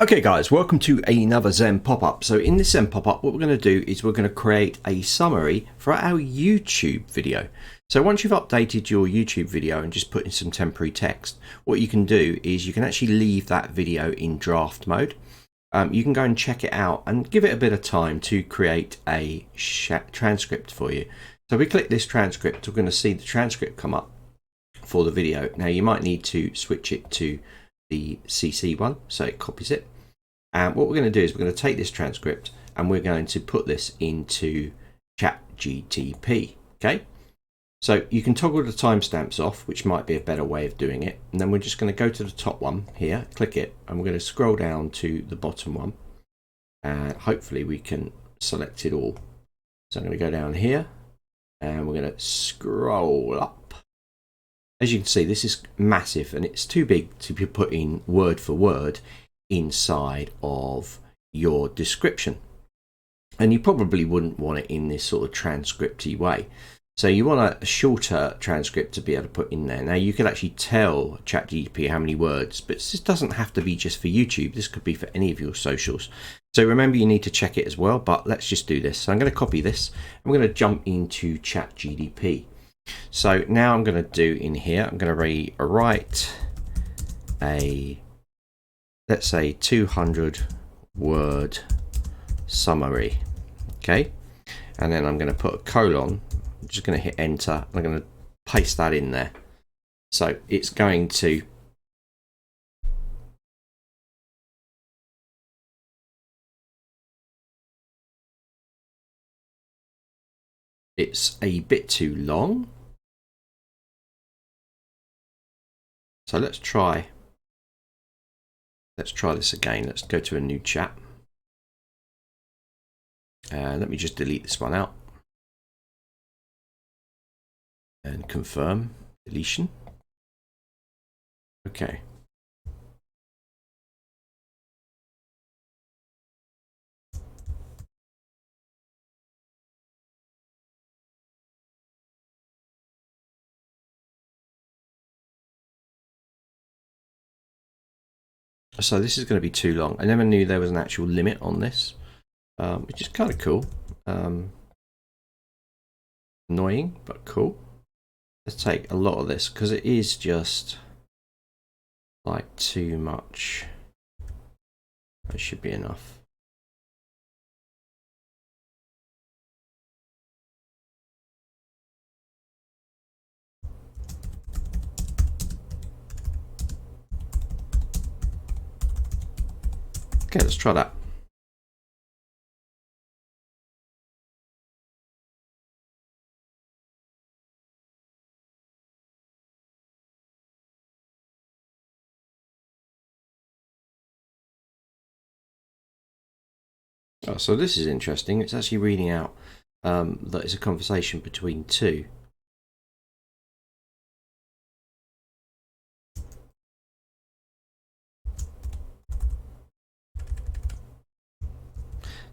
Okay guys, welcome to another Zen pop-up. So in this Zen pop-up, what we're going to do is we're going to create a summary for our YouTube video. So once you've updated your YouTube video and just put in some temporary text, what you can do is you can actually leave that video in draft mode. You can go and check it out and give it a bit of time to create a transcript for you. So we click this transcript, we're going to see the transcript come up for the video. Now you might need to switch it to the CC one so it copies it. And what we're going to do is we're going to take this transcript and we're going to put this into Chat GPT. Okay, so you can toggle the timestamps off, which might be a better way of doing it. And then we're just going to go to the top one here, click it, and we're going to scroll down to the bottom one. And hopefully we can select it all. So I'm going to go down here and we're going to scroll up. As you can see, this is massive and it's too big to be put in word for word inside of your description, and you probably wouldn't want it in this sort of transcripty way. So you want a shorter transcript to be able to put in there. Now you could actually tell ChatGPT how many words, but this doesn't have to be just for YouTube. This could be for any of your socials. So remember, you need to check it as well, but let's just do this. So I'm going to copy this. I'm going to jump into ChatGPT. So now I'm going to do in here, I'm going to write a, let's say 200 word summary. Okay, and then I'm going to put a colon. I'm just going to hit enter. I'm going to paste that in there. So it's going to it's a bit too long. So let's try this again. Let's go to a new chat. Let me just delete this one out and confirm deletion. Okay. So this is going to be too long. I never knew there was an actual limit on this, which is kind of cool. Annoying, but cool. Let's take a lot of this because it is just like too much. That should be enough. Okay, let's try that. Oh, so this is interesting. It's actually reading out that it's a conversation between two.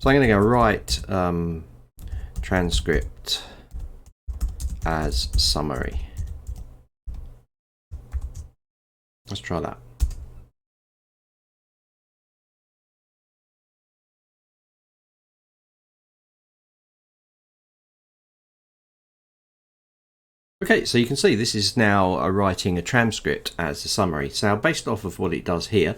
So I'm going to go write transcript as summary. Let's try that. Okay, so you can see this is now writing a transcript as a summary. So based off of what it does here,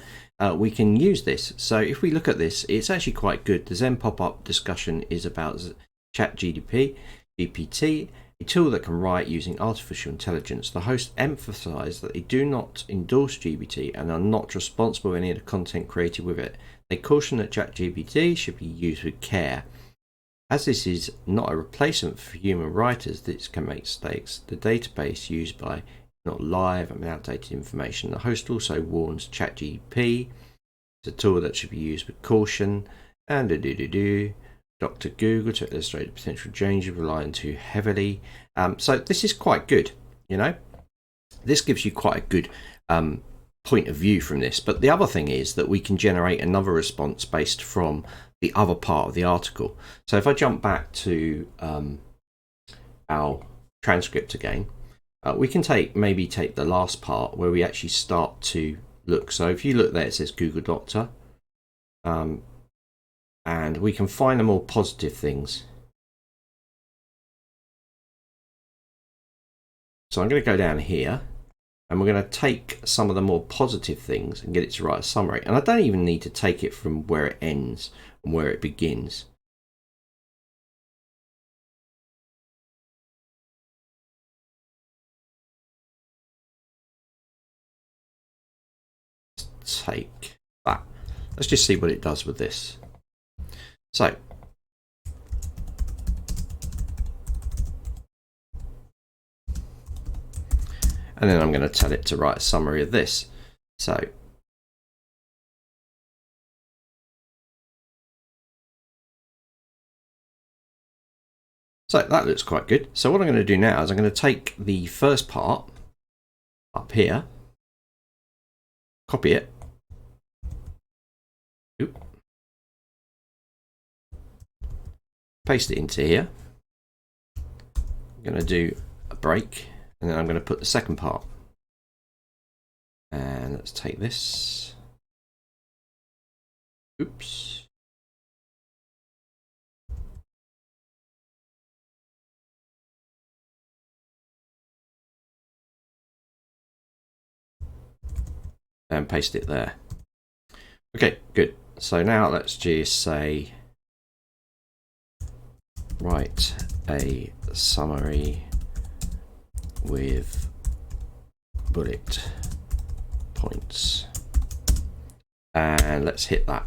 we can use this. So if we look at this, it's actually quite good. The Zen pop-up discussion is about Chat GPT, a tool that can write using artificial intelligence. The host emphasized that they do not endorse GPT and are not responsible for any of the content created with it. They caution that Chat GPT should be used with care. As this is not a replacement for human writers, this can make mistakes. The database used by is not live and with outdated information. The host also warns ChatGPT it's a tool that should be used with caution. And Dr. Google to illustrate the potential danger of relying too heavily. So this is quite good, you know. This gives you quite a good point of view from this. But the other thing is that we can generate another response based from the other part of the article. So if I jump back to our transcript again, we can maybe take the last part where we actually start to look. So if you look there, it says Google Doctor. and we can find the more positive things. So I'm going to go down here, and we're going to take some of the more positive things and get it to write a summary. And I don't even need to take it from where it ends and where it begins. Take that. Let's just see what it does with this. So and then I'm going to tell it to write a summary of this. So that looks quite good. So what I'm going to do now is I'm going to take the first part up here, copy it, paste it into here. I'm going to do a break, and then I'm going to put the second part. And let's take this. Oops. And paste it there. Okay, good. So now let's just say write a summary with bullet points, and let's hit that.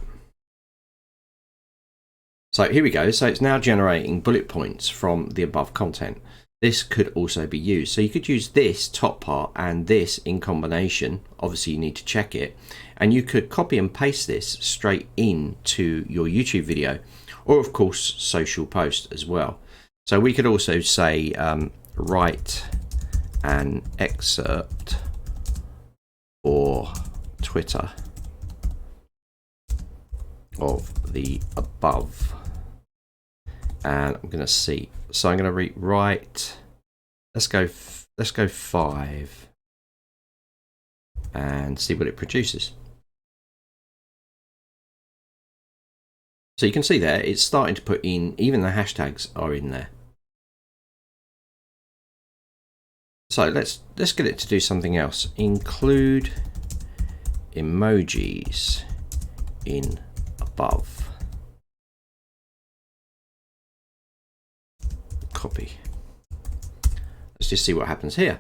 So here we go. So it's now generating bullet points from the above content. This could also be used. So you could use this top part and this in combination. Obviously you need to check it, and you could copy and paste this straight into your YouTube video, or of course social post as well. So we could also say write an excerpt for Twitter of the above, and I'm going to see. So I'm going to rewrite. Let's go 5, and see what it produces. So you can see there, it's starting to put in, even the hashtags are in there. So let's get it to do something else. Include emojis in above. Copy. Let's just see what happens here.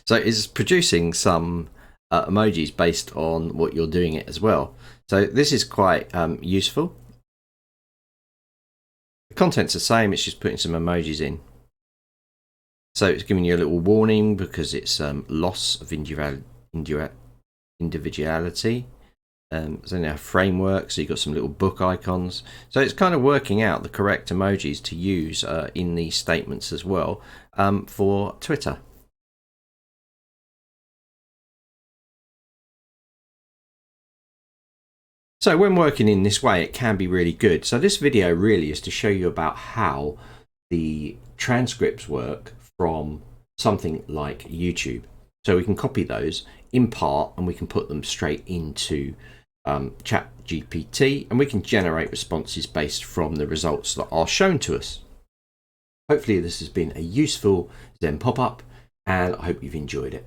So it's producing some emojis based on what you're doing it as well. So this is quite useful. The content's the same, it's just putting some emojis in. So it's giving you a little warning because it's loss of individuality. So now framework, so you've got some little book icons. So it's kind of working out the correct emojis to use in these statements as well for Twitter. So when working in this way, it can be really good. So this video really is to show you about how the transcripts work from something like YouTube. So we can copy those in part and we can put them straight into Chat GPT, and we can generate responses based from the results that are shown to us. Hopefully this has been a useful Zen pop-up, and I hope you've enjoyed it.